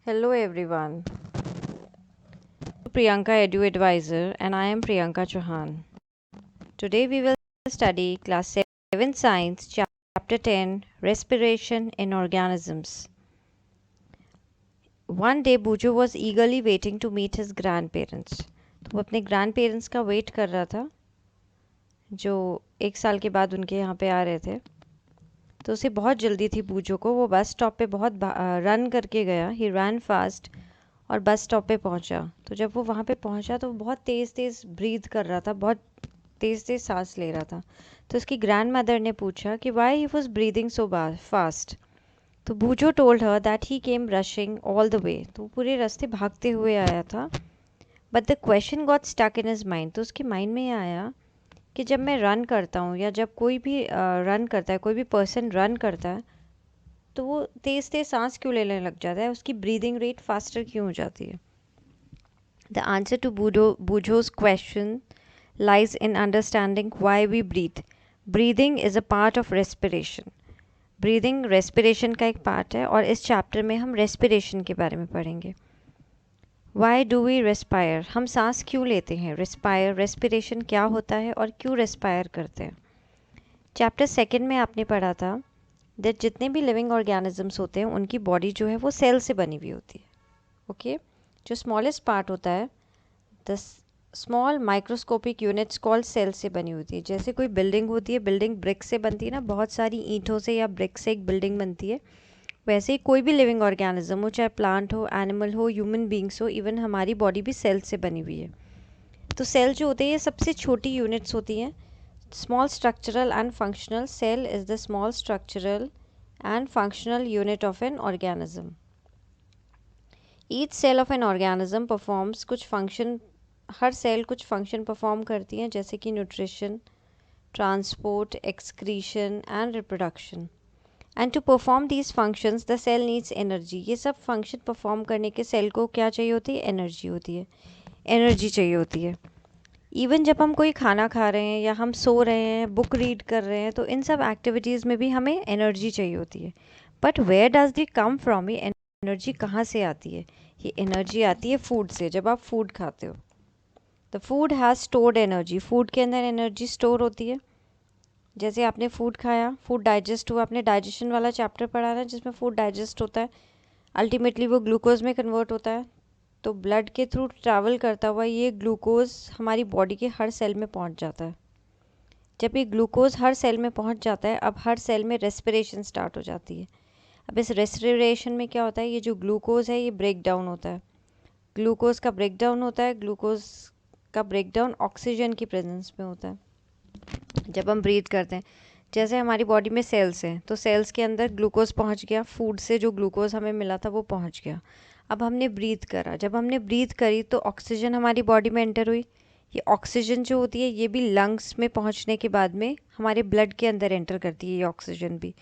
Hello everyone. Priyanka Edu Advisor and I am Priyanka Chauhan. Today we will study class 7 science chapter 10 respiration in organisms. One day Bujo was eagerly waiting to meet his grandparents. तो वो अपने grandparents का wait कर रहा था जो 1 साल के बाद उनके यहाँ पे आ रहे थे. तो उसे बहुत जल्दी थी बूजो को. वो बस स्टॉप पे बहुत रन करके गया. ही रन फास्ट और बस स्टॉप पे पहुंचा. तो जब वो वहाँ पे पहुंचा तो वो बहुत तेज़ तेज़ ब्रीथ कर रहा था, बहुत तेज़ तेज़ सांस ले रहा था. तो उसकी ग्रैंड मदर ने पूछा कि why he was breathing so fast. तो Boojho told her that he came rushing all the way. तो पूरे रास्ते भागते हुए आया था. But the question got stuck in his mind. तो उसके माइंड में ये आया कि जब मैं रन करता हूँ या जब कोई भी रन करता है, कोई भी पर्सन रन करता है, तो वो तेज़ तेज़ सांस क्यों लेने लग जाता है, उसकी ब्रीदिंग रेट फास्टर क्यों हो जाती है. The answer to Boojho's question lies in understanding why we breathe. Breathing is a part of respiration. Breathing respiration का एक पार्ट है और इस चैप्टर में हम respiration के बारे में पढ़ेंगे. Why do we respire? हम सांस क्यों लेते हैं. respiration क्या होता है और क्यों respire करते हैं. चैप्टर 2 में आपने पढ़ा था दैट जितने भी लिविंग ऑर्गेनिजम्स होते हैं उनकी बॉडी जो है वो सेल से बनी हुई होती है. ओके जो स्मॉलेस्ट पार्ट होता है the small microscopic units called cell से बनी होती है. जैसे कोई बिल्डिंग होती है, बिल्डिंग ब्रिक से बनती है ना, बहुत सारी ईंटों से या ब्रिक से एक बिल्डिंग बनती है. वैसे ही कोई भी लिविंग ऑर्गेनिज्म हो, चाहे प्लांट हो, एनिमल हो, ह्यूमन बींग्स हो, इवन हमारी बॉडी भी सेल से बनी हुई है. तो सेल जो होते हैं ये सबसे छोटी यूनिट्स होती हैं. Small structural and functional cell is the small structural and functional unit of an organism. Each cell of an organism performs कुछ function. हर सेल कुछ फंक्शन परफॉर्म करती हैं जैसे कि nutrition, transport, excretion and reproduction. And to perform these functions the cell needs energy. ये सब function perform करने के सेल को क्या चाहिए होती है, एनर्जी होती है, एनर्जी चाहिए होती है. इवन जब हम कोई खाना खा रहे हैं या हम सो रहे हैं, बुक रीड कर रहे हैं, तो इन सब एक्टिविटीज़ में भी हमें एनर्जी चाहिए होती है. But where does they come from. ये एनर्जी कहाँ से आती है. ये एनर्जी आती है फूड से. जब आप फूड खाते हो the food has stored energy. Food के अंदर एनर्जी स्टोर होती है. जैसे आपने फूड खाया, फूड डाइजेस्ट हुआ. आपने डाइजेशन वाला चैप्टर पढ़ा ना जिसमें फूड डाइजेस्ट होता है, अल्टीमेटली वो ग्लूकोज में कन्वर्ट होता है. तो ब्लड के थ्रू ट्रैवल करता हुआ ये ग्लूकोज हमारी बॉडी के हर सेल में पहुंच जाता है. जब ये ग्लूकोज हर सेल में पहुंच जाता है, अब हर सेल में रेस्पिरेशन स्टार्ट हो जाती है. अब इस रेस्पिरेशन में क्या होता है, ये जो ग्लूकोज है ये ब्रेक डाउन होता है. ग्लूकोज का ब्रेक डाउन होता है. ग्लूकोज का ब्रेक डाउन ऑक्सीजन की प्रेजेंस में होता है. जब हम ब्रीथ करते हैं, जैसे हमारी बॉडी में सेल्स हैं, तो सेल्स के अंदर ग्लूकोज पहुंच गया. फूड से जो ग्लूकोज हमें मिला था वो पहुंच गया. अब हमने ब्रीथ करा. जब हमने ब्रीथ करी तो ऑक्सीजन हमारी बॉडी में एंटर हुई. ये ऑक्सीजन जो होती है ये भी लंग्स में पहुंचने के बाद में हमारे ब्लड के अंदर एंटर करती है. ये ऑक्सीजन भी,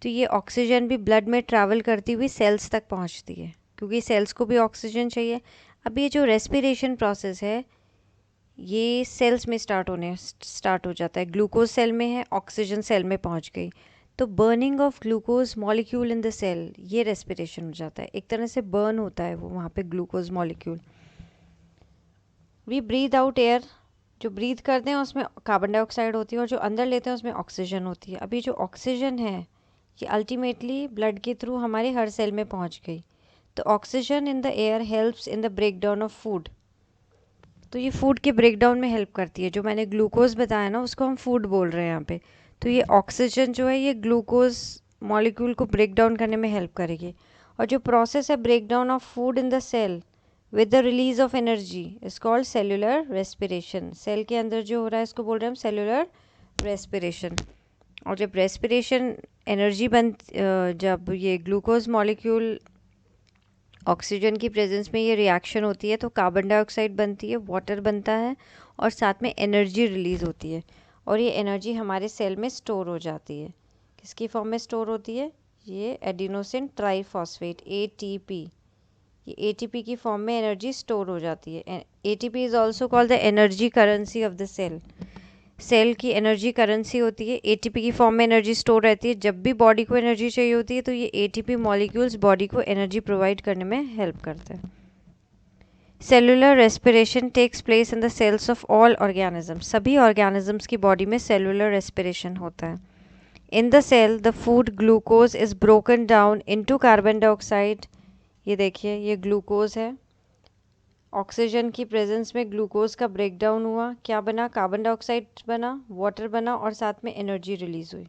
तो ये ऑक्सीजन भी ब्लड में ट्रैवल करती हुई सेल्स तक पहुंचती है, क्योंकि सेल्स को भी ऑक्सीजन चाहिए. अब ये जो रेस्पिरेशन प्रोसेस है ये सेल्स में स्टार्ट हो जाता है. ग्लूकोज सेल में है, ऑक्सीजन सेल में पहुंच गई, तो burning of glucose molecule in the cell, ये रेस्पिरेशन हो जाता है. एक तरह से बर्न होता है वो वहाँ पे glucose molecule. We breathe out air. जो ब्रीथ करते हैं उसमें कार्बन डाइऑक्साइड होती है और जो अंदर लेते हैं उसमें ऑक्सीजन होती है. अभी जो ऑक्सीजन है ये अल्टीमेटली ब्लड के थ्रू हमारे हर सेल में पहुँच गई. तो oxygen in the air helps in the break down of food. तो ये फूड के ब्रेक डाउन में हेल्प करती है. जो मैंने ग्लूकोज बताया ना उसको हम फूड बोल रहे हैं यहाँ पे. तो ये ऑक्सीजन जो है ये ग्लूकोज मॉलिक्यूल को ब्रेक डाउन करने में हेल्प करेगी. और जो प्रोसेस है break down of food in the cell with the release of energy is called cellular respiration. Cell के अंदर जो हो रहा है इसको बोल रहे हैं हम सेल्यूलर रेस्पिरेशन. और जब रेस्पिरेशन एनर्जी जब ये ग्लूकोज मॉलिक्यूल ऑक्सीजन की प्रेजेंस में ये रिएक्शन होती है तो कार्बन डाइऑक्साइड बनती है, वाटर बनता है और साथ में एनर्जी रिलीज़ होती है. और ये एनर्जी हमारे सेल में स्टोर हो जाती है. किसकी फॉर्म में स्टोर होती है, ये एडिनोसिन ट्राईफॉस्फेट ATP. ये ATP की फॉर्म में एनर्जी स्टोर हो जाती है. ATP is also called the energy currency of the cell. Cell की एनर्जी करेंसी होती है, एटीपी की फॉर्म में एनर्जी स्टोर रहती है। जब भी बॉडी को एनर्जी चाहिए होती है तो ये एटीपी मॉलिक्यूल्स बॉडी को एनर्जी प्रोवाइड करने में हेल्प करते हैं। Cellular respiration takes place in the cells of all organism. सभी ऑर्गेनिजम्स की बॉडी में सेलुलर रेस्पिरेशन होता है। In the cell the food glucose is broken down into carbon dioxide. ये देखिए, ये ग्लूकोज है, ऑक्सीजन की प्रेजेंस में ग्लूकोज का ब्रेकडाउन हुआ, क्या बना, कार्बन डाइऑक्साइड बना, वाटर बना और साथ में एनर्जी रिलीज हुई।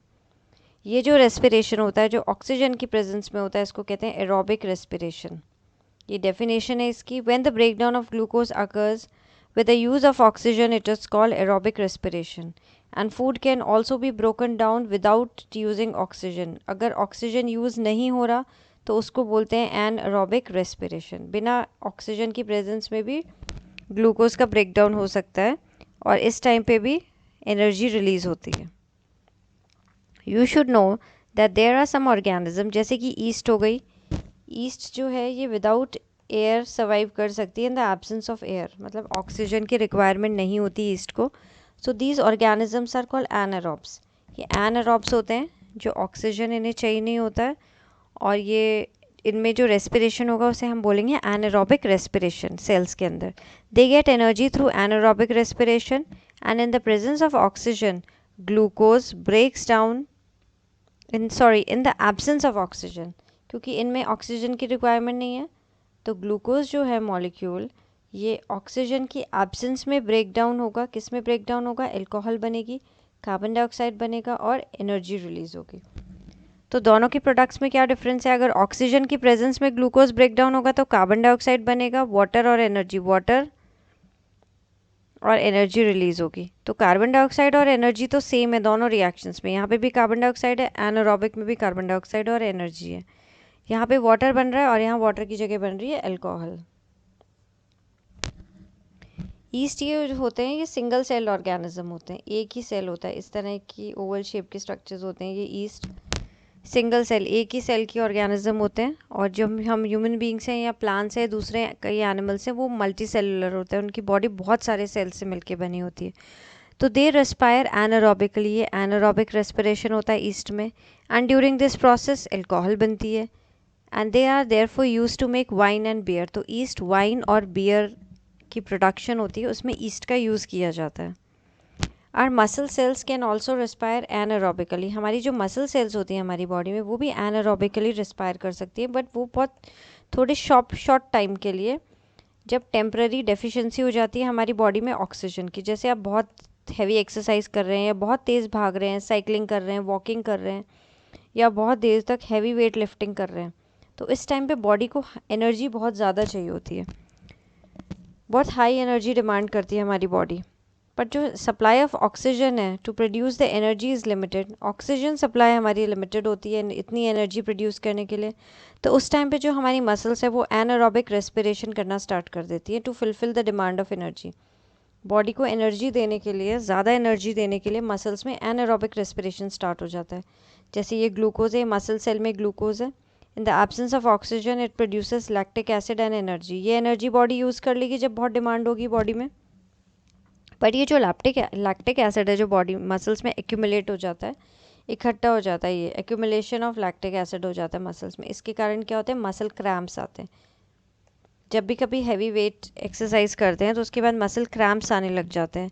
ये जो रेस्पिरेशन होता है जो ऑक्सीजन की प्रेजेंस में होता है इसको कहते हैं एरोबिक रेस्पिरेशन। ये डेफिनेशन है इसकी। When the breakdown of glucose occurs with the use of oxygen it is called aerobic respiration and food can also be broken down without using oxygen. अगर ऑक्सीजन यूज़ नहीं हो रहा तो उसको बोलते हैं एनएरोबिक रेस्पिरेशन। बिना ऑक्सीजन की प्रेजेंस में भी ग्लूकोज का ब्रेकडाउन हो सकता है और इस टाइम पे भी एनर्जी रिलीज होती है। You should know that there are some organism, जैसे कि ईस्ट हो गई। ईस्ट जो है ये विदाउट एयर सर्वाइव कर सकती है in the absence of air, मतलब ऑक्सीजन की रिक्वायरमेंट नहीं होती ईस्ट को। So these organisms are called anaerobes. ये एनारोब्स होते हैं जो ऑक्सीजन इन्हें चाहिए नहीं होता है और ये इनमें जो रेस्पिरेशन होगा उसे हम बोलेंगे एनारोबिक रेस्पिरेशन। सेल्स के अंदर they get energy through anaerobic respiration and in the presence of oxygen glucose breaks down in the absence of oxygen. क्योंकि इनमें ऑक्सीजन की रिक्वायरमेंट नहीं है तो ग्लूकोज जो है मॉलिक्यूल ये ऑक्सीजन की एब्सेंस में ब्रेक डाउन होगा। किस में ब्रेक डाउन होगा, एल्कोहल बनेगी, कार्बन डाइऑक्साइड बनेगा और एनर्जी रिलीज होगी। तो दोनों की प्रोडक्ट्स में क्या डिफरेंस है, अगर ऑक्सीजन की प्रेजेंस में ग्लूकोज ब्रेक डाउन होगा तो कार्बन डाइऑक्साइड बनेगा, वाटर और एनर्जी रिलीज होगी। तो कार्बन डाइऑक्साइड और एनर्जी तो सेम है दोनों रिएक्शंस में। यहाँ पे भी कार्बन डाइऑक्साइड है, एनारोबिक में भी कार्बन डाइऑक्साइड और एनर्जी है। यहाँ पे वाटर बन रहा है और यहाँ वाटर की जगह बन रही है अल्कोहल। ईस्ट ये जो होते हैं ये सिंगल सेल ऑर्गेनिज्म होते हैं, एक ही सेल होता है, इस तरह की ओवल शेप के स्ट्रक्चर्स होते हैं। ये ईस्ट सिंगल सेल, एक ही सेल की ऑर्गेनिज्म होते हैं। और जो हम ह्यूमन बींग्स हैं या प्लांट्स हैं, दूसरे कई एनिमल्स हैं, वो मल्टी सेलुलर होते हैं, उनकी बॉडी बहुत सारे सेल से मिलकर बनी होती है। तो दे रेस्पायर एनारोबिकली, ये एनारोबिक रेस्पिरेशन होता है ईस्ट में। And during this process alcohol बनती है and they are therefore used to make wine and beer. तो ईस्ट वाइन और बियर की प्रोडक्शन होती है, उसमें ईस्ट का यूज़ किया जाता है। Our muscle cells can also respire anaerobically. हमारी जो मसल सेल्स होती हैं हमारी बॉडी में वो भी एनारोबिकली रेस्पायर कर सकती है, बट वो बहुत थोड़े शॉर्ट टाइम के लिए, जब टेम्पररी डेफिशिएंसी हो जाती है हमारी बॉडी में ऑक्सीजन की। जैसे आप बहुत हैवी एक्सरसाइज कर रहे हैं या बहुत तेज़ भाग रहे हैं, साइकिलिंग कर रहे हैं, वॉकिंग कर रहे हैं या बहुत देर तक हैवी वेट लिफ्टिंग कर रहे हैं, तो इस टाइम पे बॉडी को एनर्जी बहुत ज़्यादा चाहिए होती है, बहुत हाई एनर्जी डिमांड करती है हमारी बॉडी। पर जो सप्लाई ऑफ ऑक्सीजन है to produce the energy is limited. Oxygen supply हमारी लिमिटेड होती है इतनी एनर्जी प्रोड्यूस करने के लिए। तो उस टाइम पे जो हमारी मसल्स है वो एनारोबिक रेस्पिरेशन करना स्टार्ट कर देती है to fulfil the demand of energy. Body को एनर्जी देने के लिए, ज़्यादा एनर्जी देने के लिए मसल्स में एनारोबिक रेस्पिरेशन स्टार्ट हो जाता है। जैसे ये ग्लूकोज है, मसल सेल में ग्लूकोज है, in the absence of oxygen it produces lactic acid and energy. ये एनर्जी बॉडी यूज़ कर लेगी जब बहुत डिमांड होगी बॉडी में। बट ये जो लैक्टिक एसिड है जो बॉडी मसल्स में एक्यूमुलेट हो जाता है, इकट्ठा हो जाता है, ये एक्यूमुलेशन ऑफ लैक्टिक एसिड हो जाता है मसल्स में। इसके कारण क्या होता है, मसल क्रैम्प्स आते हैं। जब भी कभी हैवी वेट एक्सरसाइज करते हैं तो उसके बाद मसल क्रैम्प्स आने लग जाते हैं,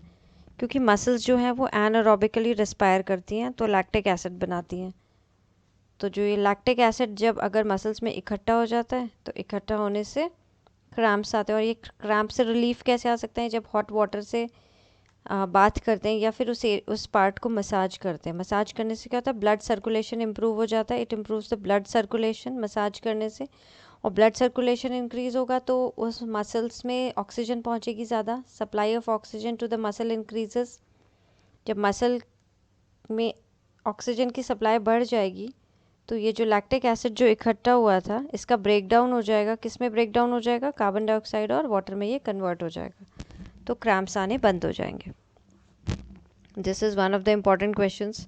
क्योंकि मसल्स जो हैं वो एनारोबिकली रेस्पायर करती हैं तो लैक्टिक एसिड बनाती हैं। तो जो ये लैक्टिक एसिड जब अगर मसल्स में इकट्ठा हो जाता है तो इकट्ठा होने से क्रैम्प्स आते हैं। और ये क्रैम्प से रिलीफ कैसे आ सकते हैं, जब हॉट वाटर से बाथ करते हैं या फिर उस पार्ट को मसाज करते हैं। मसाज करने से क्या होता है, ब्लड सर्कुलेशन इंप्रूव हो जाता है। It improves the blood circulation massage करने से, और ब्लड सर्कुलेशन इंक्रीज होगा तो उस मसल्स में ऑक्सीजन पहुंचेगी ज़्यादा, supply of oxygen to the muscle increases. जब मसल में ऑक्सीजन की सप्लाई बढ़ जाएगी तो ये जो लैक्टिक एसिड जो इकट्ठा हुआ था इसका ब्रेक डाउन हो जाएगा। किस में ब्रेक डाउन हो जाएगा, कार्बन डाइऑक्साइड और वाटर में ये कन्वर्ट हो जाएगा, तो क्रैम्प्स आने बंद हो जाएंगे। This is one of the important questions.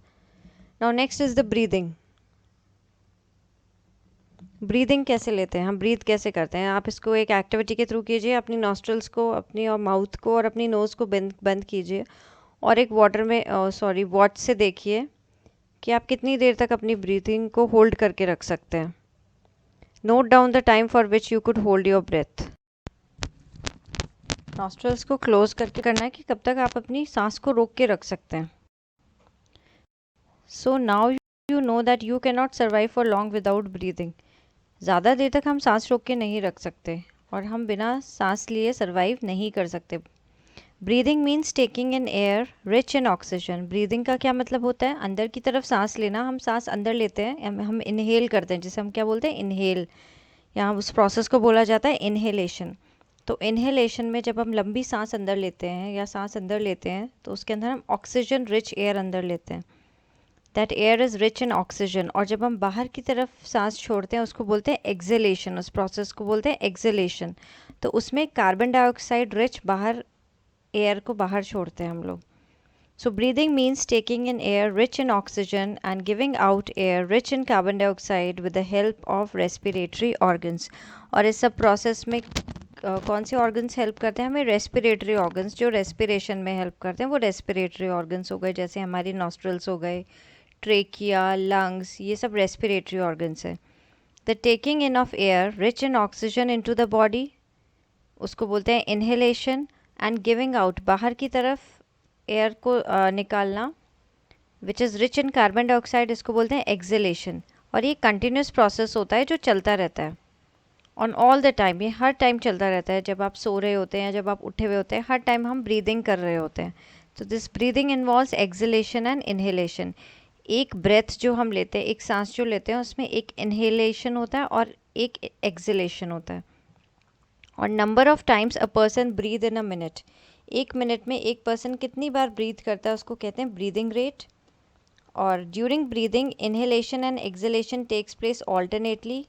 Now next is the breathing. Breathing कैसे लेते हैं हम, ब्रीथ कैसे करते हैं। आप इसको एक एक्टिविटी के थ्रू कीजिए, अपनी नॉस्ट्रल्स को, अपनी और माउथ को और अपनी नोज़ को बंद कीजिए और एक वाटर में वॉच से देखिए कि आप कितनी देर तक अपनी ब्रीथिंग को होल्ड करके रख सकते हैं। Note down the time for which you could hold your breath. Nostrils को क्लोज करके करना है कि कब तक आप अपनी सांस को रोक के रख सकते हैं। So now you know that you can not survive for long without breathing. ज़्यादा देर तक हम सांस रोक के नहीं रख सकते और हम बिना सांस लिए सर्वाइव नहीं कर सकते। Breathing means taking in air rich in oxygen. Breathing का क्या मतलब होता है? अंदर की तरफ सांस लेना। हम सांस अंदर लेते हैं, हम इनहेल करते हैं, जिसे हम क्या बोलते हैं? इनहेल। यहाँ उस प्रोसेस को बोला जाता है इनहेलेशन। तो इनहेलेशन में जब हम लंबी सांस अंदर लेते हैं या सांस अंदर लेते हैं तो उसके अंदर हम ऑक्सीजन रिच एयर अंदर लेते हैं। That air is rich in oxygen. और जब हम बाहर की तरफ सांस छोड़ते हैं उसको बोलते हैं एक्सेलेशन। उस प्रोसेस को बोलते हैं एक्सेलेशन। तो उसमें कार्बन डाइऑक्साइड रिच बाहर एयर को बाहर छोड़ते हैं हम लोग। So breathing means taking in air rich in oxygen and giving out air rich in carbon dioxide with the help of respiratory organs. और इस सब प्रोसेस में कौन से ऑर्गन्स हेल्प करते हैं हमें? Respiratory organs. जो रेस्पिरेशन में हेल्प करते हैं वो रेस्पिरेटरी ऑर्गन्स हो गए, जैसे हमारी नॉस्ट्रल्स हो गए, ट्रेकिया, लंग्स, ये सब रेस्पिरेटरी ऑर्गन्स है। The taking in of air rich in oxygen into the body, उसको बोलते हैं इनहेलेशन। एंड गिविंग आउट, बाहर की तरफ एयर को निकालना, which is rich in carbon dioxide, इसको बोलते हैं एक्सेलेशन। और ये कंटिन्यूस प्रोसेस होता है जो चलता रहता है ऑन ऑल द टाइम। ये हर टाइम चलता रहता है, जब आप सो रहे होते हैं, जब आप उठे हुए होते हैं, हर टाइम हम ब्रीदिंग कर रहे होते हैं। तो this breathing involves acceleration and inhalation. एक ब्रेथ जो हम लेते हैं, एक सांस जो लेते हैं, उसमें एक इनहेलेशन होता है और एक एक्सेलेशन होता है। और number of times a person breathe in a minute, एक मिनट में एक पर्सन कितनी बार ब्रीथ करता है उसको कहते हैं ब्रीदिंग रेट। और during breathing inhalation and exhalation takes place alternately.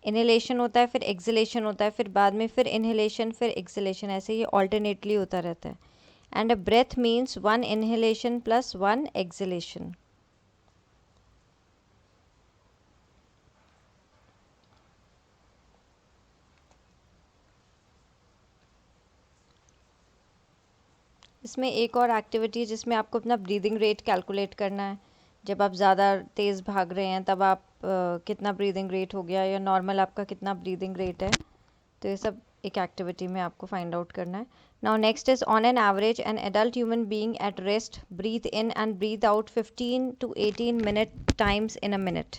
Inhalation होता है, फिर एक्सेलेशन होता है, फिर बाद में फिर इनहेलेशन, फिर एक्सेलेशन, ऐसे ये ऑल्टरनेटली होता रहता है। And a breath means 1 inhalation plus 1 exhalation. इसमें एक और एक्टिविटी है जिसमें आपको अपना ब्रीदिंग रेट कैलकुलेट करना है। जब आप ज़्यादा तेज़ भाग रहे हैं तब आप कितना ब्रीदिंग रेट हो गया, या नॉर्मल आपका कितना ब्रीदिंग रेट है, तो ये सब एक एक्टिविटी में आपको फाइंड आउट करना है। Now next is on an average an adult human being at rest breathe in and breathe out 15 to 18 minute times in a minute.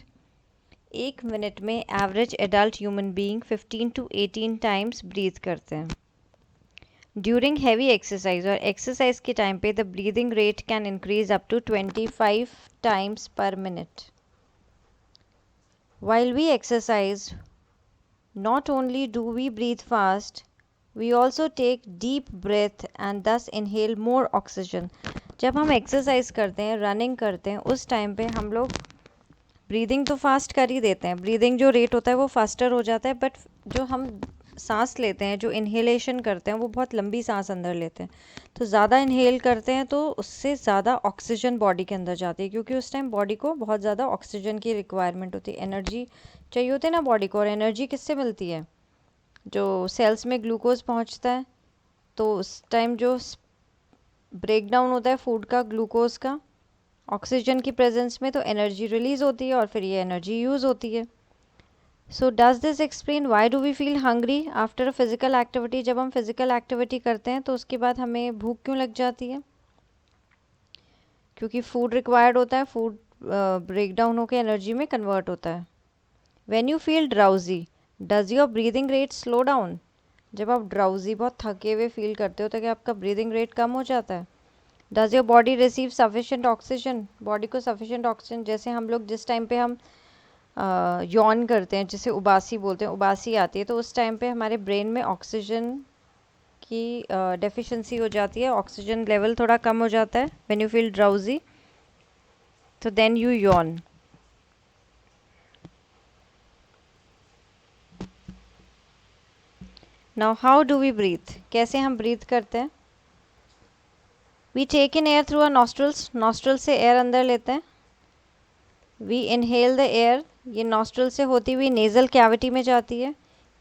एक मिनट में average adult human being 15 to 18 times breathe करते हैं। During heavy exercise, और exercise के time पे the breathing rate can increase up to 25 times per minute. While we exercise, not only do we breathe fast, we also take deep breath and thus inhale more oxygen. जब हम exercise करते हैं, running करते हैं, उस time पे हम लोग ब्रीदिंग तो फास्ट कर ही देते हैं, ब्रीदिंग जो रेट होता है वो फास्टर हो जाता है, बट जो हम सांस लेते हैं, जो इनहेलेशन करते हैं, वो बहुत लंबी सांस अंदर लेते हैं। तो ज़्यादा इनहेल करते हैं तो उससे ज़्यादा ऑक्सीजन बॉडी के अंदर जाती है, क्योंकि उस टाइम बॉडी को बहुत ज़्यादा ऑक्सीजन की रिक्वायरमेंट होती है, एनर्जी चाहिए होती है ना बॉडी को। और एनर्जी किससे मिलती है? जो सेल्स में ग्लूकोज पहुंचता है, तो उस टाइम जो ब्रेक डाउन होता है फूड का, ग्लूकोज का, ऑक्सीजन की प्रेजेंस में, तो एनर्जी रिलीज होती है और फिर ये एनर्जी यूज़ होती है। So does this explain why do we feel hungry after a physical activity? जब हम फिजिकल एक्टिविटी करते हैं तो उसके बाद हमें भूख क्यों लग जाती है? क्योंकि फूड रिक्वायर्ड होता है, फूड ब्रेक डाउन होकर एनर्जी में कन्वर्ट होता है। When you feel drowsy does your breathing rate slow down? जब आप ड्राउजी, बहुत थके हुए फील करते हो तो क्या आपका ब्रीदिंग रेट कम हो जाता है? Does your body receive sufficient oxygen? Body को सफिशेंट ऑक्सीजन, जैसे हम लोग जिस टाइम पे हम यॉन करते हैं, जिसे उबासी बोलते हैं, उबासी आती है, तो उस टाइम पे हमारे ब्रेन में ऑक्सीजन की डेफिशिएंसी हो जाती है, ऑक्सीजन लेवल थोड़ा कम हो जाता है। व्हेन यू फील ड्राउजी, तो then you yawn. Now how do we breathe? कैसे हम ब्रीथ करते हैं? We take in air through our nostrils, nostril से एयर अंदर लेते हैं। वी इनहेल द एयर, ये नॉस्ट्रल से होती हुई नेज़ल कैविटी में जाती है,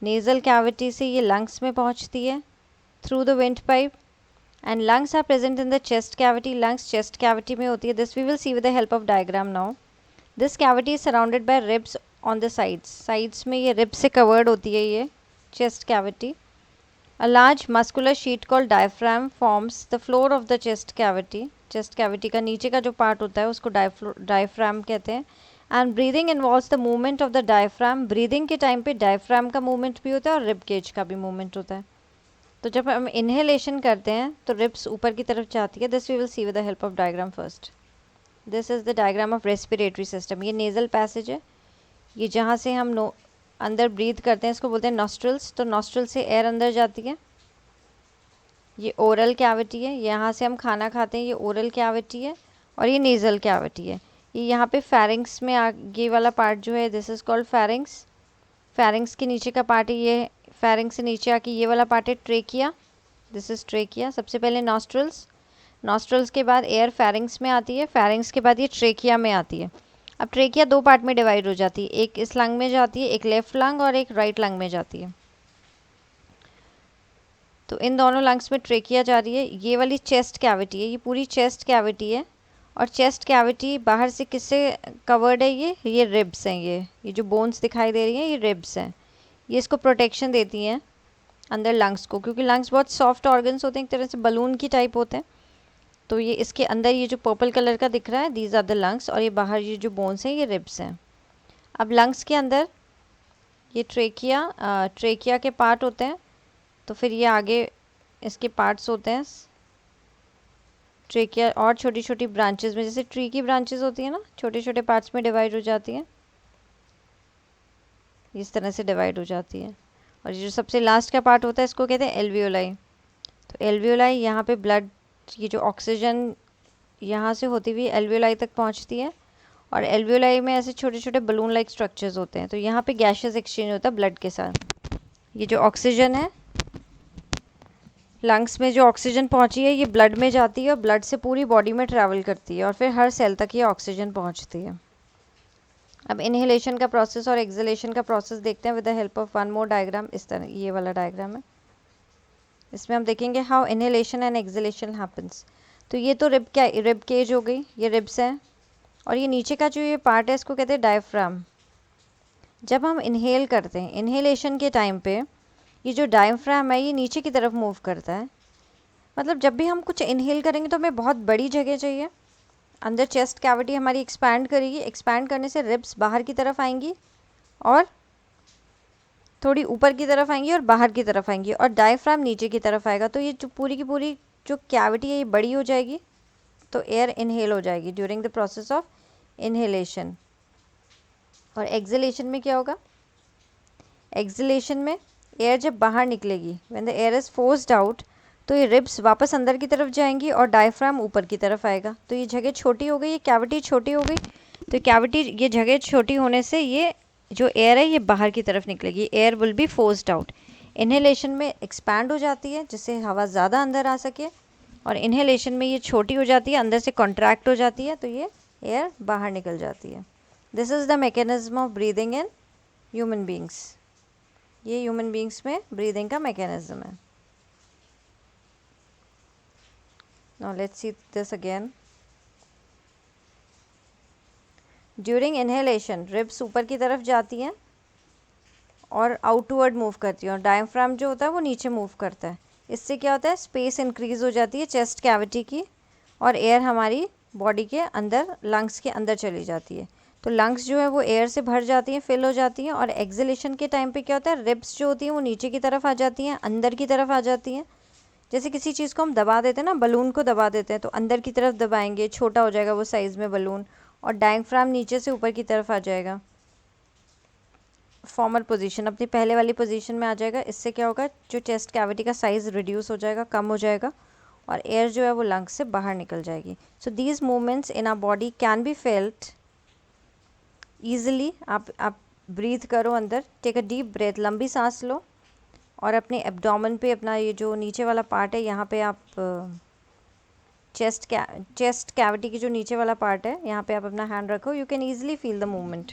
नेज़ल कैविटी से ये लंग्स में पहुंचती है through the windpipe, and lungs are present in the chest cavity. Lungs chest cavity में होती है. This we will see with the help of diagram now. This cavity is surrounded by ribs on the sides. Sides में ये ribs से covered होती है ये chest cavity. A large muscular sheet called diaphragm forms the floor of the chest cavity. Chest cavity का नीचे का जो पार्ट होता है उसको diaphragm कहते हैं. And breathing involves the movement of the diaphragm. Breathing के टाइम पे diaphragm का movement भी होता है और rib cage का भी movement होता है. तो जब हम inhalation करते हैं तो ribs ऊपर की तरफ जाती है. This we will see with the help of diagram first. This is the diagram of respiratory system. ये nasal passage है. ये जहाँ से हम अंदर ब्रीथ करते हैं इसको बोलते हैं नॉस्ट्रल्स. तो नॉस्ट्रल से एयर अंदर जाती है. ये ओरल कैविटी है. यहाँ से हम खाना खाते हैं. ये ओरल कैविटी है. और ये नेज़ल कैविटी है. ये यहाँ पे फेरिंग्स में आगे वाला पार्ट जो है this is called pharynx. Pharynx के नीचे का पार्ट है ये. फेरिंग्स से नीचे आके ये वाला पार्ट है ट्रेकिया. This is trachea. सबसे पहले नॉस्ट्रल्स. नॉस्ट्रल्स के बाद एयर फेरिंग्स में आती है. फेरिंग्स के बाद ये ट्रेकिया में आती है. अब ट्रेकिया दो पार्ट में डिवाइड हो जाती है. एक इस लंग में जाती है, एक लेफ्ट लंग और एक राइट लंग में जाती है. तो इन दोनों लंग्स में ट्रेकिया जा रही है. ये वाली चेस्ट कैविटी है. ये पूरी चेस्ट कैविटी है. और चेस्ट कैविटी बाहर से किससे कवर्ड है? ये रिब्स हैं. ये जो बोन्स दिखाई दे रही हैं ये रिब्स हैं. ये इसको प्रोटेक्शन देती हैं अंदर लंग्स को, क्योंकि लंग्स बहुत सॉफ्ट ऑर्गन्स होते हैं, एक तरह से बलून की टाइप होते हैं. तो ये इसके अंदर ये जो पर्पल कलर का दिख रहा है दीज आर द लंग्स. और ये बाहर ये जो बोन्स हैं ये रिब्स हैं. अब लंग्स के अंदर ये ट्रेकिया के पार्ट होते हैं. तो फिर ये आगे इसके पार्ट्स होते हैं ट्रेकिया और छोटी छोटी ब्रांचेस में, जैसे ट्री की ब्रांचेस होती है ना, छोटे छोटे पार्ट्स में डिवाइड हो जाती हैं. इस तरह से डिवाइड हो जाती है. और ये जो सबसे लास्ट का पार्ट होता है इसको कहते हैं एल्वियोलाई. तो एल्वियोलाई यहाँ पे ब्लड, ये जो ऑक्सीजन यहाँ से होती हुई एल्वियोलाई तक पहुँचती है. और एल्वियोलाई में ऐसे छोटे छोटे बलून लाइक स्ट्रक्चर्स होते हैं. तो यहाँ पे गैसेस एक्सचेंज होता है ब्लड के साथ. ये जो ऑक्सीजन है लंग्स में, जो ऑक्सीजन पहुँची है ये ब्लड में जाती है और ब्लड से पूरी बॉडी में ट्रैवल करती है और फिर हर सेल तक ये ऑक्सीजन पहुँचती है. अब इनहेलेशन का प्रोसेस और एक्सहेलेशन का प्रोसेस देखते हैं with the help of one more diagram. इस तरह ये वाला डायग्राम है. इसमें हम देखेंगे how inhalation and exhalation happens. तो ये तो रिब केज हो गई, ये रिब्स हैं. और ये नीचे का जो ये पार्ट है इसको कहते हैं डायफ्राम. जब हम इनहेल करते हैं इनहेलेशन के टाइम पे ये जो डायफ्राम है ये नीचे की तरफ मूव करता है. मतलब जब भी हम कुछ इनहेल करेंगे तो हमें बहुत बड़ी जगह चाहिए. अंदर चेस्ट कैविटी हमारी एक्सपैंड करेगी. एक्सपैंड करने से रिब्स बाहर की तरफ आएंगी और थोड़ी ऊपर की तरफ आएंगी और बाहर की तरफ आएंगी और डायफ्राम नीचे की तरफ आएगा. तो ये जो पूरी की पूरी जो कैविटी है ये बड़ी हो जाएगी. तो एयर इनहेल हो जाएगी during the process of inhalation. और एक्सहेलेशन में क्या होगा? एक्सहेलेशन में एयर जब बाहर निकलेगी, when the air is forced out, तो ये रिब्स वापस अंदर की तरफ जाएंगी और डायफ्राम ऊपर की तरफ आएगा. तो ये जगह छोटी हो गई, ये कैविटी छोटी हो गई. तो कैविटी, ये जगह छोटी होने से ये जो एयर है ये बाहर की तरफ निकलेगी. Air will be forced out. Inhalation में एक्सपैंड हो जाती है जिससे हवा ज़्यादा अंदर आ सके. और इनहेलेशन में ये छोटी हो जाती है, अंदर से कॉन्ट्रैक्ट हो जाती है, तो ये एयर बाहर निकल जाती है. This is the mechanism of breathing in human beings. ये ह्यूमन बींग्स में ब्रीदिंग का मैकेनिज्म है. Now let's see this again. During inhalation ribs ऊपर की तरफ जाती हैं और आउटवर्ड मूव करती है और डायफ्राम जो होता है वो नीचे मूव करता है. इससे क्या होता है? स्पेस इंक्रीज हो जाती है चेस्ट कैविटी की और एयर हमारी बॉडी के अंदर, लंग्स के अंदर चली जाती है. तो लंग्स जो है वो एयर से भर जाती हैं, फिल हो जाती हैं. और एक्सहेलेशन के टाइम पे क्या होता है? रिब्स जो होती हैं वो नीचे की तरफ आ जाती हैं, अंदर की तरफ आ जाती हैं. जैसे किसी चीज़ को हम दबा देते हैं ना, बलून को दबा देते हैं, तो अंदर की तरफ दबाएंगे, छोटा हो जाएगा वो साइज़ में बलून और डायफ्राम नीचे से ऊपर की तरफ आ जाएगा, फॉर्मल पोजीशन, अपनी पहले वाली पोजीशन में आ जाएगा. इससे क्या होगा? जो चेस्ट कैविटी का साइज़ रिड्यूस हो जाएगा, कम हो जाएगा और एयर जो है वो लंग्स से बाहर निकल जाएगी. So these movements in our body can be felt easily. आप ब्रीथ करो अंदर, टेक अ डीप ब्रेथ, लंबी सांस लो और अपने एब्डोमेन पे, अपना ये जो नीचे वाला पार्ट है यहाँ पे आप चेस्ट कैविटी की जो नीचे वाला पार्ट है यहाँ पे आप अपना हैंड रखो. You can easily feel the movement.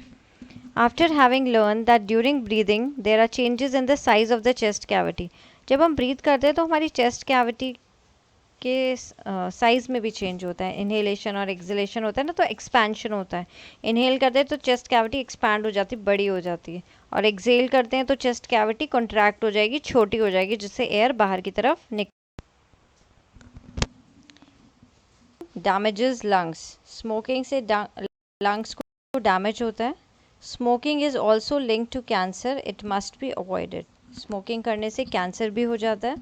After having learned that during breathing there are changes in the size of the chest cavity. जब हम ब्रीथ करते हैं तो हमारी चेस्ट कैविटी के साइज में भी चेंज होता है। इनहेलेशन और एक्सहेलेशन होता है ना, तो एक्सपेंशन होता है। इनहेल करते हैं तो चेस्ट कैविटी एक्सपैंड हो जाती है, बड़ी हो जाती है, और एक्सहेल करते हैं तो चेस्ट कैविटी कॉन्ट्रैक्ट हो जाएगी, छोटी हो जाएगी, जिससे एयर बाहर की तरफ डैमेजेस लंग्स। स्मोकिंग से लंग्स को डैमेज होता है। Smoking is also link to cancer, it must be avoided. Smoking करने से कैंसर भी हो जाता है,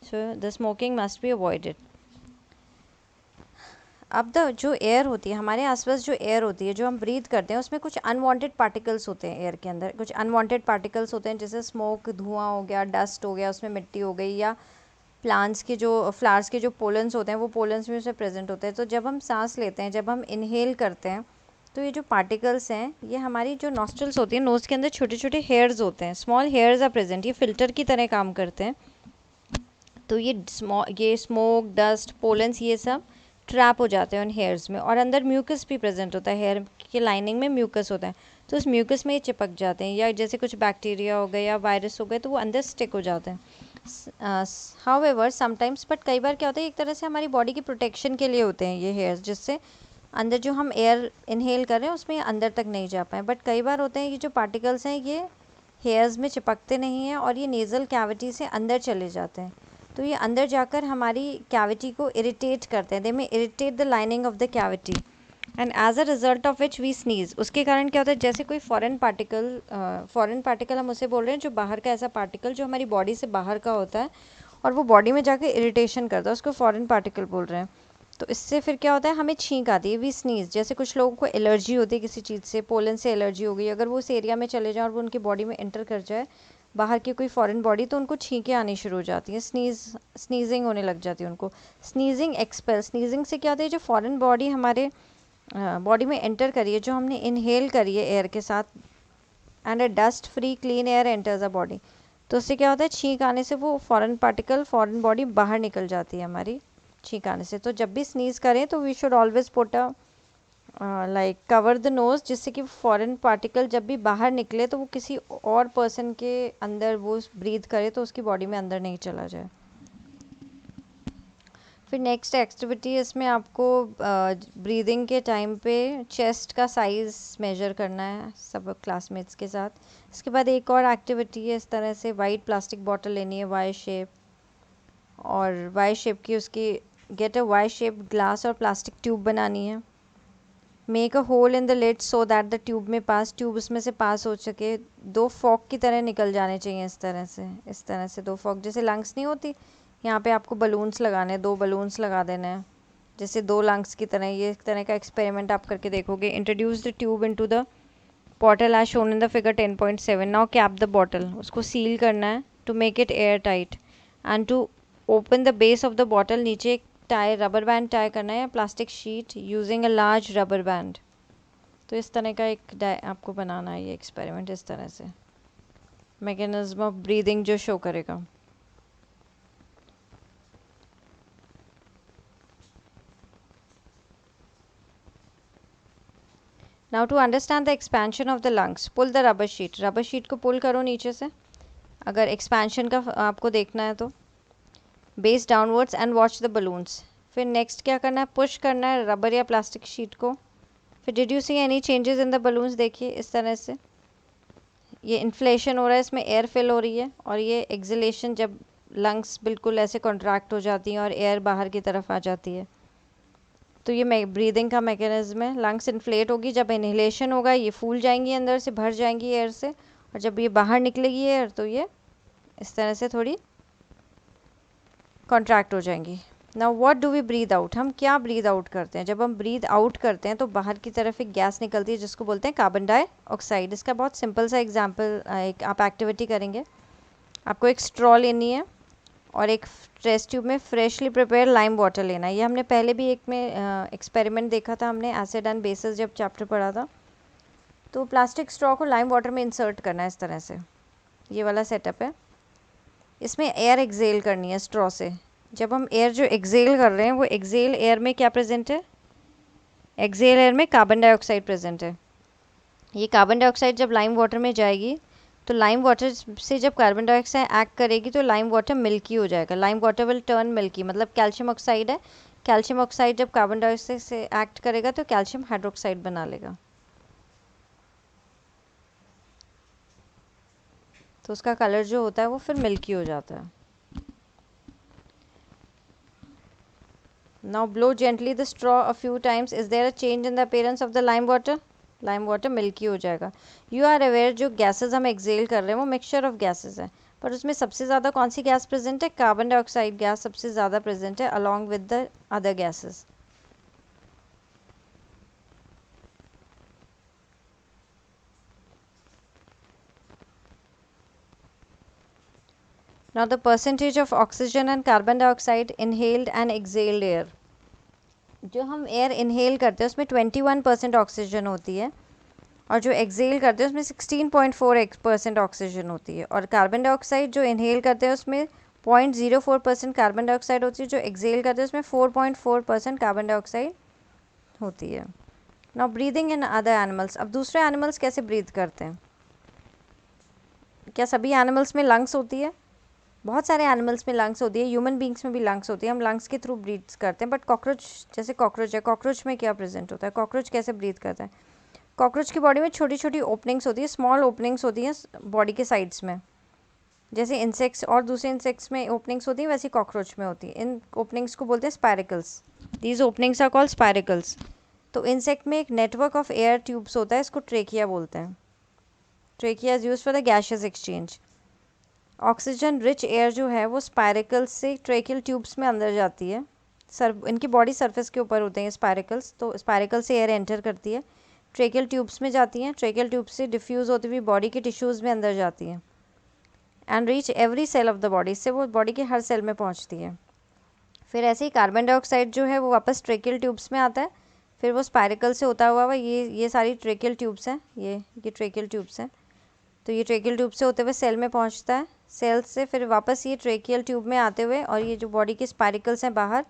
so the smoking must be avoided. अब जो एयर होती है हमारे आसपास, जो एयर होती है जो हम ब्रीथ करते हैं, उसमें कुछ अनवांटेड पार्टिकल्स होते हैं। एयर के अंदर कुछ अनवांटेड पार्टिकल्स होते हैं, जैसे स्मोक, धुआं हो गया, डस्ट हो गया, उसमें मिट्टी हो गई, या प्लांट्स के जो फ्लावर्स के जो पोलन्स होते हैं वो पोलन्स में से प्रेजेंट होते हैं। तो जब हम सांस लेते हैं, जब हम इनहेल करते हैं, तो ये जो पार्टिकल्स हैं, ये हमारी जो नॉस्ट्रल्स होती है, नोज़ के अंदर छोटे छोटे हेयर्स होते हैं, स्मॉल हेयर्स आर प्रेजेंट, ये फिल्टर की तरह काम करते हैं। तो ये स्मोक, डस्ट, पोलन्स, ये सब ट्रैप हो जाते हैं उन हेयर्स में, और अंदर म्यूकस भी प्रेजेंट होता है, हेयर के लाइनिंग में म्यूकस होता है, तो उस म्यूकस में ये चिपक जाते हैं, या जैसे कुछ बैक्टीरिया हो गए या वायरस हो गए तो वो अंदर स्टिक हो जाते हैं। हाउएवर समटाइम्स, बट कई बार क्या होता है, एक तरह से हमारी बॉडी की प्रोटेक्शन के लिए होते हैं ये हेयर्स, जिससे अंदर जो हम एयर इनहेल कर रहे हैं उसमें अंदर तक नहीं जा पाए। बट कई बार होते हैं ये जो पार्टिकल्स हैं ये हेयर्स में चिपकते नहीं हैं, और ये नेज़ल कैविटी से अंदर चले जाते हैं, तो ये अंदर जाकर हमारी कैविटी को इरिटेट करते हैं। They may irritate the lining of the cavity, and as a result of which we sneeze. उसके कारण क्या होता है, जैसे कोई फॉरेन पार्टिकल हम उसे बोल रहे हैं, जो बाहर का ऐसा पार्टिकल जो हमारी बॉडी से बाहर का होता है और वो बॉडी में जाकर इरिटेशन करता है, उसको फॉरेन पार्टिकल बोल रहे हैं। तो इससे फिर क्या होता है, हमें छींक आती है, वी स्नीज। जैसे कुछ लोगों को एलर्जी होती है किसी चीज़ से, पोलन से एलर्जी हो गई, अगर वो उस एरिया में चले जाएँ और वो उनकी बॉडी में एंटर कर जाए बाहर की कोई फॉरेन बॉडी, तो उनको छींकें आनी शुरू हो जाती हैं, स्नीजिंग होने लग जाती है उनको। स्नीजिंग एक्सपेल, स्नीजिंग से क्या होता है, जो फॉरेन बॉडी हमारे बॉडी में एंटर करी है, जो हमने इनहेल करी है एयर के साथ, and a dust free clean air enters a body, तो उससे क्या होता है, छींक आने से वो फॉरेन पार्टिकल, फॉरेन बॉडी बाहर निकल जाती है हमारी छींक आने से। तो जब भी स्नीज करें तो we should always put a like cover the nose, जिससे कि फॉरेन पार्टिकल जब भी बाहर निकले तो वो किसी और पर्सन के अंदर वो ब्रीथ करे तो उसकी बॉडी में अंदर नहीं चला जाए। फिर नेक्स्ट एक्टिविटी, इसमें आपको ब्रीदिंग के टाइम पे चेस्ट का साइज़ मेजर करना है सब क्लासमेट्स के साथ। इसके बाद एक और एक्टिविटी है, इस तरह से वाइट प्लास्टिक बॉटल लेनी है वाई शेप, और वाई शेप की उसकी get a Y shape glass और प्लास्टिक ट्यूब बनानी है। Make a hole in the lid so that the tube may pass, tube उसमें से पास हो सके। दो फॉग की तरह निकल जाने चाहिए इस तरह से दो फॉग, जैसे लंग्स नहीं होती, यहाँ पे आपको बलून्स लगाने हैं, दो बलून्स लगा देने हैं जैसे दो लंग्स की तरह। ये एक तरह का एक्सपेरिमेंट आप करके देखोगे। Introduce the tube into the bottle as shown in the figure 10.7। Now cap the bottle, उसको सील करना है to make it air tight, and to open the base of the bottle, नीचे एक टाई, रबर बैंड टाई करना है या plastic sheet using a large rubber band. तो इस तरह का एक आपको बनाना है ये एक्सपेरिमेंट, इस तरह से मैकेनिज्म ऑफ ब्रीदिंग जो शो करेगा। Now to understand the expansion of the lungs, pull the rubber sheet, rubber sheet को पुल करो नीचे से अगर एक्सपेंशन का आपको देखना है तो, base downwards and watch the balloons. फिर नेक्स्ट क्या करना है, पुश करना है रबर या प्लास्टिक शीट को। फिर did you see any changes in the balloons, देखिए इस तरह से ये इन्फ्लेशन हो रहा है, इसमें एयर फिल हो रही है, और ये एक्सलेशन जब लंग्स बिल्कुल ऐसे कॉन्ट्रैक्ट हो जाती हैं और एयर बाहर की तरफ आ जाती है, तो ये ब्रीदिंग का मैकेनिज्म है। लंग्स इन्फ्लेट होगी, जब इनहेलेशन होगा ये फूल जाएंगी, अंदर से भर जाएंगी एयर से, और जब ये बाहर निकलेगी एयर तो ये इस तरह से थोड़ी कॉन्ट्रैक्ट हो जाएंगी। Now what do we breathe out, हम क्या ब्रीद आउट करते हैं, जब हम ब्रीद आउट करते हैं तो बाहर की तरफ एक गैस निकलती है जिसको बोलते हैं कार्बन डाइऑक्साइड। इसका बहुत सिंपल सा एग्जांपल, एक आप एक्टिविटी करेंगे, आपको एक स्ट्रॉ लेनी है और एक टेस्ट ट्यूब में फ्रेशली प्रिपेयर लाइम वाटर लेना है। ये हमने पहले भी एक में एक्सपेरिमेंट देखा था, हमने एसिड एंड बेसिस जब चैप्टर पढ़ा था। तो प्लास्टिक स्ट्रॉ को लाइम वाटर में इंसर्ट करना है इस तरह से, ये वाला सेटअप है। इसमें एयर एक्सेल करनी है स्ट्रॉ से। जब हम एयर जो एक्सेल कर रहे हैं वो एक्सेल एयर में क्या प्रेजेंट है, एक्सेल एयर में कार्बन डाइऑक्साइड प्रेजेंट है। ये कार्बन डाइऑक्साइड जब लाइम वाटर में जाएगी तो लाइम वाटर से जब कार्बन डाइऑक्साइड एक्ट करेगी तो लाइम वाटर मिल्की हो जाएगा। Lime water will turn milky, मतलब कैल्शियम ऑक्साइड है, कैल्शियम ऑक्साइड जब कार्बन डाइऑक्साइड से एक्ट करेगा तो कैल्शियम हाइड्रोक्साइड बना लेगा, तो उसका कलर जो होता है वो फिर मिल्की हो जाता है। Now blow gently the straw a few times, is there a change in the appearance of the lime water? Lime water milky हो जाएगा। यू आर अवेयर जो गैसेज हम एक्सेल कर रहे हैं वो मिक्सचर ऑफ गैसेज है, पर उसमें सबसे ज़्यादा कौन सी गैस प्रेजेंट है? कार्बन डाइऑक्साइड गैस सबसे ज़्यादा प्रेजेंट है along with the other gases. Now the percentage of oxygen and carbon dioxide inhaled and exhaled air, जो हम एयर इनहेल करते हैं उसमें 21% ऑक्सीजन होती है, और जो एक्सेल करते हैं उसमें 16.4% ऑक्सीजन होती है, और कार्बन डाइऑक्साइड जो इनहेल करते हैं उसमें 0.04% कार्बन डाइऑक्साइड होती है, जो एक्सेल करते हैं उसमें 4.4% कार्बन डाइऑक्साइड होती है। Now breathing in other animals, अब दूसरे एनिमल्स कैसे ब्रीथ करते हैं? क्या सभी एनिमल्स में लंग्स होती है? बहुत सारे एनिमल्स में लंग्स होती है, ह्यूमन बींग्स में भी लंग्स होती है, हम लंग्स के थ्रू ब्रीथ करते हैं, बट कॉकरोच, जैसे कॉकरोच है, कॉकरोच में क्या प्रेजेंट होता है? कॉकरोच कैसे ब्रीथ करता है? कॉकरोच की बॉडी में छोटी छोटी ओपनिंग्स होती है, स्मॉल ओपनिंग्स होती हैं बॉडी के साइड्स में, जैसे इंसेक्ट्स और दूसरे इंसेक्ट्स में ओपनिंग्स होती हैं वैसे कॉकरोच में होती है। इन ओपनिंग्स को बोलते हैं spiracles, these openings are called spiracles. तो इंसेक्ट में एक नेटवर्क ऑफ एयर ट्यूब्स होता है, इसको ट्रेकिया बोलते हैं। Trachea is use for the gaseous exchange. Oxygen rich air जो है वो स्पायरिकल्स से ट्रेकियल ट्यूब्स में अंदर जाती है, इनकी बॉडी सरफेस के ऊपर होते हैं स्पायरिकल्स, तो स्पायरिकल से एयर एंटर करती है, ट्रेकियल ट्यूब्स में जाती हैं, ट्रेकियल ट्यूब्स से डिफ्यूज़ होती हुई बॉडी के टिश्यूज़ में अंदर जाती हैं, and reach every cell of the body, इससे वो बॉडी के हर सेल में पहुंचती है। फिर ऐसे ही कार्बन डाइऑक्साइड जो है वो वापस ट्रेकियल ट्यूब्स में आता है, फिर वो स्पायरिकल से होता हुआ ये सारी ट्रेकियल ट्यूब्स हैं, ये ट्रेकियल ट्यूब्स हैं, तो ये ट्रेकियल ट्यूब से होते हुए सेल में पहुंचता है, सेल से फिर वापस ये ट्रेकियल ट्यूब में आते हुए, और ये जो बॉडी के स्पायरिकल्स हैं बाहर,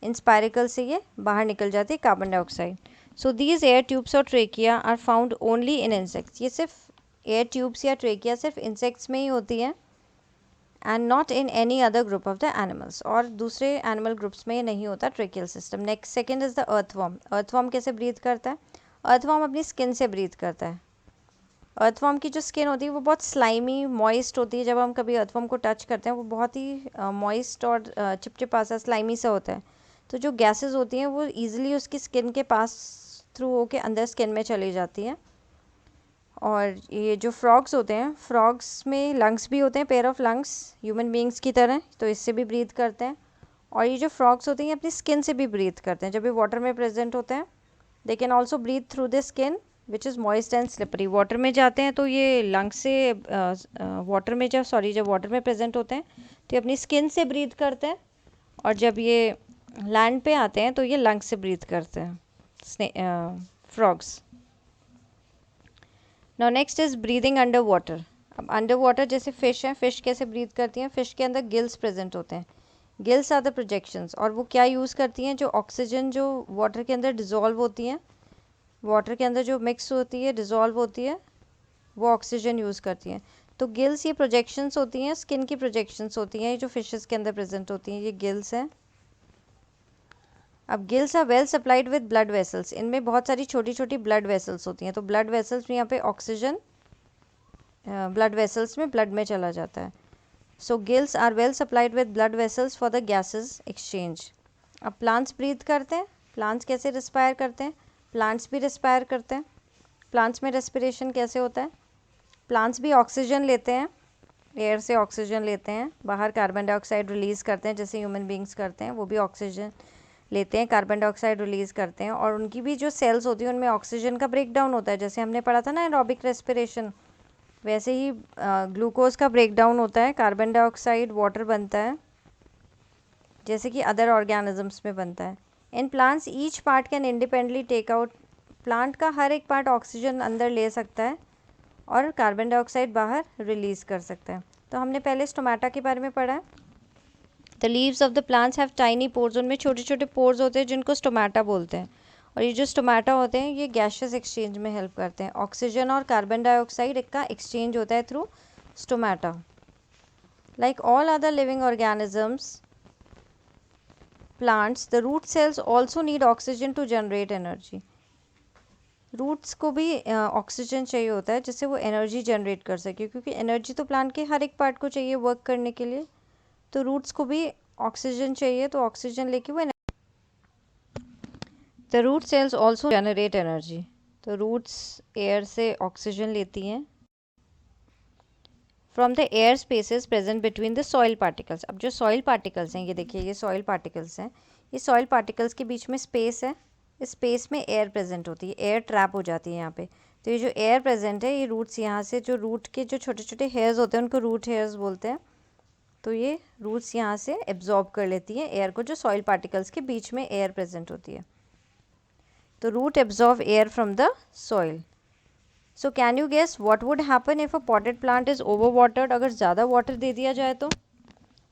इन स्पायरिकल से ये बाहर निकल जाती है carbon dioxide. So these air tubes और trachea are found only in insects, ये सिर्फ एयर ट्यूब्स या ट्रेकिया सिर्फ इंसेक्ट्स में ही होती है, and not in any other group of the animals, और दूसरे एनिमल ग्रुप्स में ये नहीं होता tracheal system. Next second is the earthworm. Earthworm कैसे ब्रीथ करता है? अर्थवॉर्म अपनी स्किन से ब्रीथ करता है। अर्थवॉर्म की जो स्किन होती है वो बहुत स्लाइमी मॉइस्ट होती है, जब हम कभी अर्थवॉर्म को टच करते हैं वो बहुत ही मॉइस्ट और चिपचिपा सा स्लाइमी सा होता है, तो जो गैसेस होती हैं वो ईजिली उसकी स्किन के पास थ्रू होके अंदर स्किन में चली जाती हैं। और ये जो फ्रॉग्स होते हैं, फ्रॉग्स में लंग्स भी होते हैं, pair of lungs human beings की तरह, तो इससे भी ब्रीथ करते हैं। और ये जो फ्रॉग्स होते हैं अपनी स्किन से भी ब्रीथ करते हैं, जब ये वाटर में प्रेजेंट होते हैं they can also breathe through the skin which is moist and slippery. Water में जाते हैं तो ये लंग्स से जब वाटर में प्रेजेंट होते हैं तो ये अपनी स्किन से ब्रीथ करते हैं, और जब ये लैंड पे आते हैं तो ये लंग्स से ब्रीथ करते हैं frogs. Now next is breathing under water. अब अंडर वाटर जैसे फ़िश है, फ़िश कैसे ब्रीथ करती हैं? फ़िश के अंदर गिल्स प्रेजेंट होते हैं, गिल्स आर द प्रोजेक्शंस, और वो क्या यूज़ करती हैं? जो ऑक्सीजन जो वाटर के अंदर डिज़ोल्व होती हैं, वाटर के अंदर जो मिक्स होती है, डिज़ोल्व होती है, वो ऑक्सीजन यूज़ करती हैं। तो गिल्स ये प्रोजेक्शंस होती हैं, स्किन की प्रोजेक्शंस होती हैं, ये जो फिशेस के अंदर प्रेजेंट होती हैं ये गिल्स हैं। अब gills are well supplied with blood vessels, इनमें बहुत सारी छोटी छोटी ब्लड वेसल्स होती हैं, तो ब्लड वेसल्स में यहाँ पे ऑक्सीजन ब्लड वेसल्स में ब्लड में चला जाता है। So gills are well supplied with blood vessels for the gases exchange. अब प्लांट्स ब्रीथ करते हैं, प्लांट्स कैसे रिस्पायर करते हैं? प्लांट्स भी रिस्पायर करते हैं। प्लांट्स में रेस्पिरेशन कैसे होता है? प्लांट्स भी ऑक्सीजन लेते हैं, एयर से ऑक्सीजन लेते हैं, बाहर कार्बन डाइऑक्साइड रिलीज़ करते हैं, जैसे ह्यूमन बींग्स करते हैं, वो भी ऑक्सीजन लेते हैं, कार्बन डाइऑक्साइड रिलीज़ करते हैं, और उनकी भी जो सेल्स होती हैं उनमें ऑक्सीजन का ब्रेक डाउन होता है, जैसे हमने पढ़ा था ना एरोबिक रेस्पिरेशन, वैसे ही ग्लूकोज का ब्रेक डाउन होता है, कार्बन डाइऑक्साइड वाटर बनता है, जैसे कि अदर ऑर्गेनिजम्स में बनता है। In plants each part can independently take out, plant का हर एक पार्ट ऑक्सीजन अंदर ले सकता है और कार्बन डाइऑक्साइड बाहर रिलीज़ कर सकता है। तो हमने पहले स्टोमेटा के बारे में पढ़ा है। The leaves of the plants have tiny pores, उनमें छोटे छोटे पोर्स होते हैं जिनको स्टोमेटा बोलते हैं, और ये जो स्टोमेटा होते हैं ये गैशियस एक्सचेंज में हेल्प करते हैं। ऑक्सीजन और कार्बन डाइऑक्साइड का एक्सचेंज होता है through stomata. Like all other living organisms, plants, the root cells also need oxygen to generate energy. Roots को भी ऑक्सीजन चाहिए होता है जिससे वो एनर्जी जनरेट कर सके, क्योंकि एनर्जी तो प्लांट के हर एक पार्ट को चाहिए वर्क करने के लिए। तो रूट्स को भी ऑक्सीजन चाहिए, तो ऑक्सीजन लेके वो the root cells also generate energy. तो रूट्स एयर से ऑक्सीजन लेती हैं from the air spaces present between the soil particles. अब जो सॉइल पार्टिकल्स हैं, ये देखिए ये सॉइल पार्टिकल्स हैं, ये सॉइल पार्टिकल्स के बीच में स्पेस है, इस स्पेस में एयर प्रेजेंट होती है, एयर ट्रैप हो जाती है यहाँ पे। तो ये जो एयर प्रेजेंट है, ये रूट्स यहाँ से, जो रूट के जो छोटे छोटे हेयर्स होते हैं उनको रूट हेयर्स बोलते हैं। तो ये रूट्स यहाँ से एब्जॉर्ब कर लेती हैं एयर को, जो सॉइल पार्टिकल्स के बीच में एयर प्रेजेंट होती है। तो root absorb air from the soil. So can you guess what would happen if a potted plant is over watered? अगर ज़्यादा वाटर दे दिया जाए तो,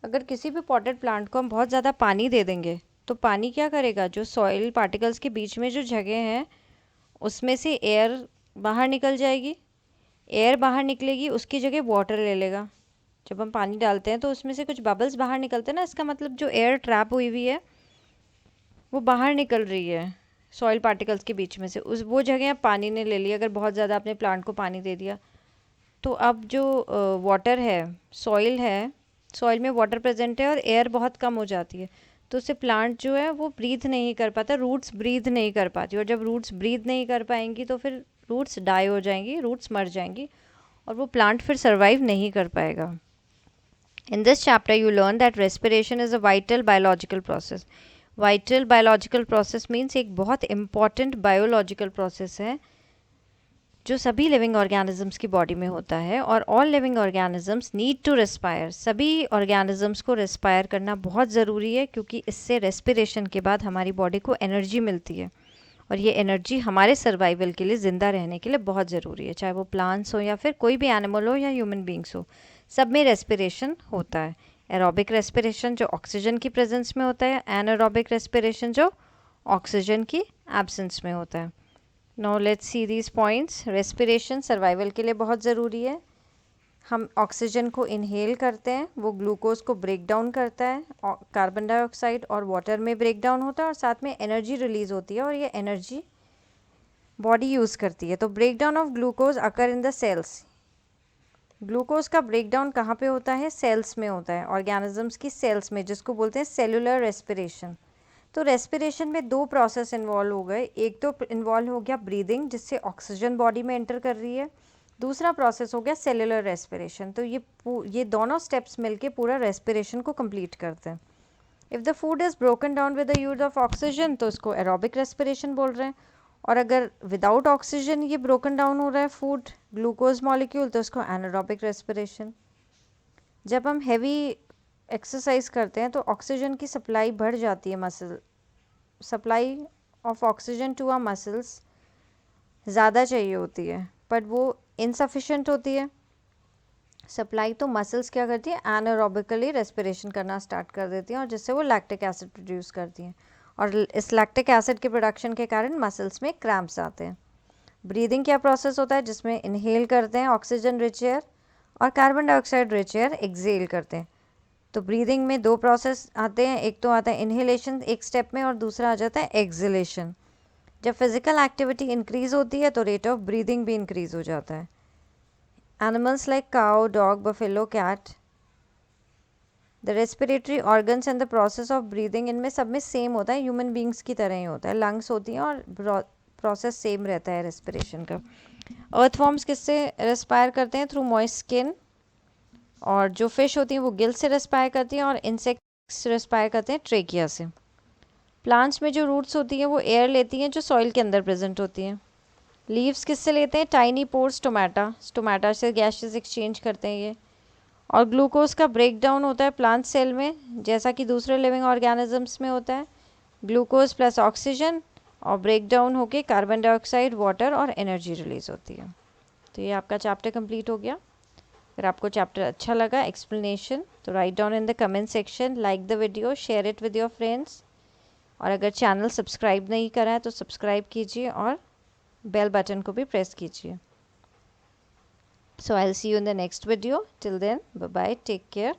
अगर किसी भी पॉटेड प्लांट को हम बहुत ज़्यादा पानी दे देंगे तो पानी क्या करेगा, जो सॉइल पार्टिकल्स के बीच में जो जगह है उसमें से एयर बाहर निकल जाएगी। एयर बाहर निकलेगी, उसकी जगह वाटर ले लेगा। जब हम पानी डालते हैं तो उसमें से कुछ बबल्स बाहर निकलते हैं ना, इसका मतलब जो एयर ट्रैप हुई हुई है वो बाहर निकल रही है सॉइल पार्टिकल्स के बीच में से। उस वो जगह पानी ने ले ली। अगर बहुत ज़्यादा अपने प्लांट को पानी दे दिया तो अब जो वाटर है, सॉइल है, सॉइल में वाटर प्रेजेंट है और एयर बहुत कम हो जाती है, तो उससे प्लांट जो है वो ब्रीथ नहीं कर पाता, रूट्स ब्रीथ नहीं कर पाती। और जब रूट्स ब्रीथ नहीं कर पाएंगी तो फिर रूट्स डाई हो जाएंगी, रूट्स मर जाएंगी और वो प्लांट फिर सर्वाइव नहीं कर पाएगा। In this chapter you learn that respiration is a vital biological process. Vital biological process means एक बहुत इंपॉर्टेंट बायोलॉजिकल प्रोसेस है जो सभी लिविंग ऑर्गेनिजम्स की बॉडी में होता है। और all living organisms need to respire. सभी ऑर्गेनिजम्स को रेस्पायर करना बहुत ज़रूरी है, क्योंकि इससे रेस्पिरेशन के बाद हमारी बॉडी को एनर्जी मिलती है और ये एनर्जी हमारे सर्वाइवल के लिए, ज़िंदा रहने के लिए बहुत ज़रूरी है। चाहे वो प्लांट्स हो या फिर कोई भी एनिमल हो या ह्यूमन बींग्स हो, सब में रेस्पिरेशन होता है। एरोबिक रेस्पिरेशन जो ऑक्सीजन की प्रेजेंस में होता है, एनारोबिक रेस्पिरेशन जो ऑक्सीजन की एब्सेंस में होता है। Now let's see these points. Respiration survival के लिए बहुत ज़रूरी है। हम ऑक्सीजन को इनहेल करते हैं, वो ग्लूकोज को ब्रेक डाउन करता है, कार्बन डाइऑक्साइड और वाटर में ब्रेक डाउन होता है और साथ में एनर्जी रिलीज होती है और ये एनर्जी बॉडी यूज़ करती है। तो break down of glucose occur in the cells. Glucose का ब्रेक डाउन कहाँ पे होता है? सेल्स में होता है, ऑर्गेनिजम्स की सेल्स में, जिसको बोलते हैं सेलुलर रेस्पिरेशन। तो रेस्पिरेशन में दो प्रोसेस इन्वॉल्व हो गए। एक तो इन्वॉल्व हो गया ब्रीदिंग, जिससे ऑक्सीजन बॉडी में एंटर कर रही है। दूसरा प्रोसेस हो गया सेलुलर रेस्पिरेशन। तो ये दोनों स्टेप्स मिलके पूरा रेस्पिरेशन को कंप्लीट करते हैं। If the food is broken down with the use of oxygen तो इसको एरोबिक रेस्पिरेशन बोल रहे हैं। और अगर विदाउट ऑक्सीजन ये ब्रोकन डाउन हो रहा है फूड, ग्लूकोज मॉलिक्यूल, तो इसको एनारोबिक रेस्पिरेशन। जब हम हैवी एक्सरसाइज करते हैं तो ऑक्सीजन की सप्लाई बढ़ जाती है, muscle supply of oxygen to our muscles ज़्यादा चाहिए होती है, बट वो इनसफिशेंट होती है सप्लाई। तो मसल्स क्या करती है? एनारोबिकली रेस्पिरेशन करना स्टार्ट कर देती हैं और जिससे वो लैक्टिक एसिड प्रोड्यूस करती हैं और इस लैक्टिक एसिड के प्रोडक्शन के कारण मसल्स में क्रैम्प्स आते हैं। ब्रीदिंग क्या प्रोसेस होता है? जिसमें इनहेल करते हैं ऑक्सीजन रिच एयर और carbon dioxide rich air exhale करते हैं। तो ब्रीदिंग में दो प्रोसेस आते हैं, एक तो आता है इनहेलेशन एक स्टेप में और दूसरा आ जाता है एक्सहेलेशन। जब फिजिकल एक्टिविटी इंक्रीज होती है तो रेट ऑफ ब्रीदिंग भी इंक्रीज हो जाता है। Animals like cow, dog, buffalo, cat, the respiratory organs and the process of breathing, इनमें सब में सेम होता है, ह्यूमन बींग्स की तरह ही होता है। लंग्स होती हैं और प्रोसेस सेम रहता है रेस्पिरेशन का। अर्थवॉर्म्स किससे रेस्पायर करते हैं? Through moist skin. और जो फिश होती हैं वो गिल से रेस्पायर करती हैं और इंसेक्ट्स रेस्पायर करते हैं ट्रेकिया से। प्लांट्स में जो रूट्स होती हैं वो एयर लेती हैं जो सॉइल के अंदर प्रेजेंट होती हैं। लीव्स किससे लेते हैं? टाइनी पोर्स, स्टोमेटा से गैसेस एक्सचेंज करते हैं ये। और ग्लूकोज का ब्रेक डाउन होता है प्लांट सेल में, जैसा कि दूसरे लिविंग ऑर्गेनिजम्स में होता है। ग्लूकोज प्लस ऑक्सीजन और ब्रेक डाउन होके कार्बन डाइऑक्साइड, वाटर और एनर्जी रिलीज होती है। तो ये आपका चैप्टर कंप्लीट हो गया। अगर आपको चैप्टर अच्छा लगा एक्सप्लेनेशन, तो write down in the comment section, like the video, share it with your friends. और अगर चैनल सब्सक्राइब नहीं करा है तो सब्सक्राइब कीजिए और बेल बटन को भी प्रेस कीजिए। So I'll see you in the next video. Till then, bye bye, take care.